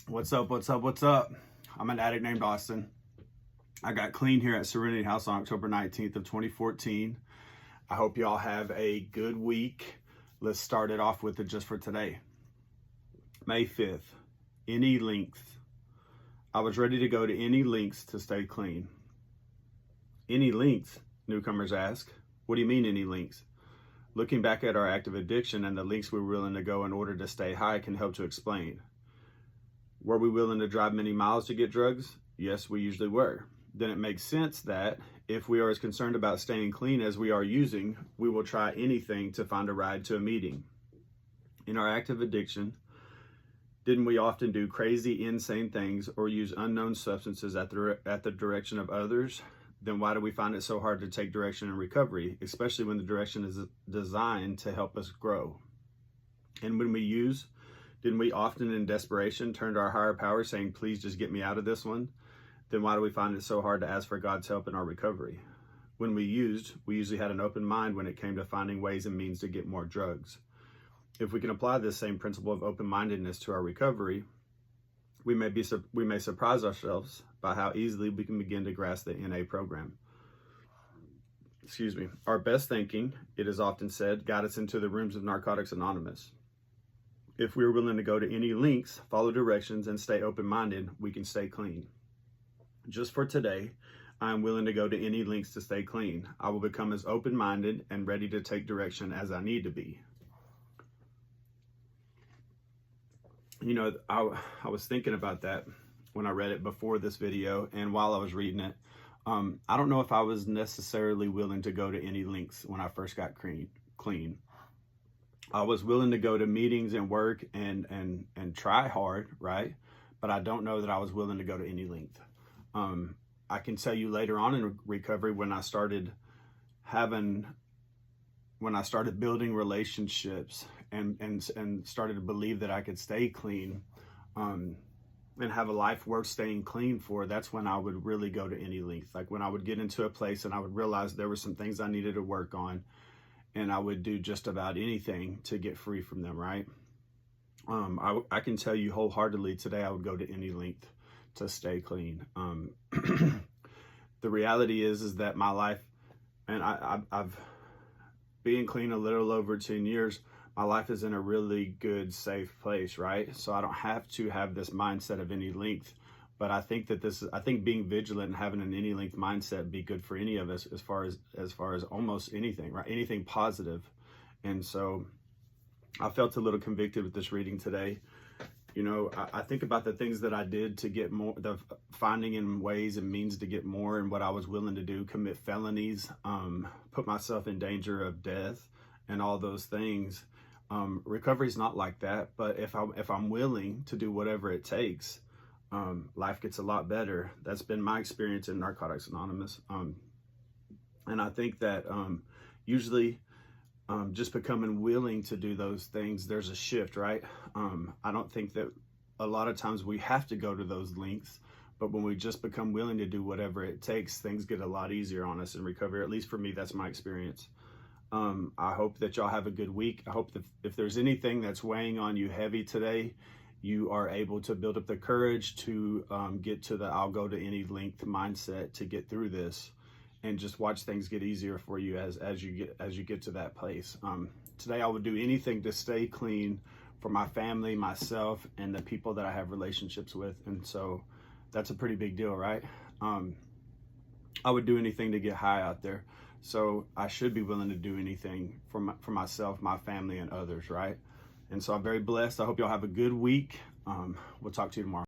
What's up? What's up? What's up? I'm an addict named Austin. I got clean here at Serenity House on October 19th of 2014. I hope y'all have a good week. Let's start it off with it just for today. May 5th, any length. I was ready to go to any lengths to stay clean. Any lengths, newcomers ask. What do you mean any lengths? Looking back at our active addiction and the lengths we were willing to go in order to stay high can help to explain. Were we willing to drive many miles to get drugs? Yes, we usually were. Then it makes sense that if we are as concerned about staying clean as we are using, we will try anything to find a ride to a meeting. In our active addiction, didn't we often do crazy, insane things or use unknown substances at the direction of others? Then why do we find it so hard to take direction in recovery, especially when the direction is designed to help us grow? And when we use, didn't we often in desperation turn to our higher power saying, please just get me out of this one? Then why do we find it so hard to ask for God's help in our recovery? When we used, we usually had an open mind when it came to finding ways and means to get more drugs. If we can apply this same principle of open-mindedness to our recovery, we may surprise ourselves by how easily we can begin to grasp the NA program. Our best thinking, it is often said, got us into the rooms of Narcotics Anonymous. If we are willing to go to any lengths, follow directions, and stay open-minded, we can stay clean. Just for today, I am willing to go to any lengths to stay clean. I will become as open-minded and ready to take direction as I need to be. You know, I was thinking about that when I read it before this video, and while I was reading it, I don't know if I was necessarily willing to go to any lengths when I first got clean. I was willing to go to meetings and work and try hard, right? But I don't know that I was willing to go to any length. I can tell you later on in recovery when I started building relationships and started to believe that I could stay clean and have a life worth staying clean for, that's when I would really go to any length. Like when I would get into a place and I would realize there were some things I needed to work on, and I would do just about anything to get free from them, right? I can tell you wholeheartedly today I would go to any length to stay clean. The reality is that my life, and I've been clean a little over 10 years, my life is in a really good, safe place, right? So I don't have to have this mindset of any length. But I think being vigilant and having an any length mindset be good for any of us as far as almost anything, right? Anything positive. And so I felt a little convicted with this reading today. You know, I think about the things that I did to get more, the finding in ways and means to get more, and what I was willing to do, commit felonies, put myself in danger of death and all those things. Recovery is not like that, but if I'm willing to do whatever it takes, life gets a lot better. That's been my experience in Narcotics Anonymous. And I think that usually just becoming willing to do those things, there's a shift, right? I don't think that a lot of times we have to go to those lengths, but when we just become willing to do whatever it takes, things get a lot easier on us in recovery. At least for me, that's my experience. I hope that y'all have a good week. I hope that if there's anything that's weighing on you heavy today, you are able to build up the courage to get to the I'll go to any length mindset to get through this, and just watch things get easier for you as you get to that place. Today I would do anything to stay clean for my family, myself, and the people that I have relationships with, and so that's a pretty big deal, right? I would do anything to get high out there, so I should be willing to do anything for myself, my family, and others, right? And so I'm very blessed. I hope y'all have a good week. We'll talk to you tomorrow.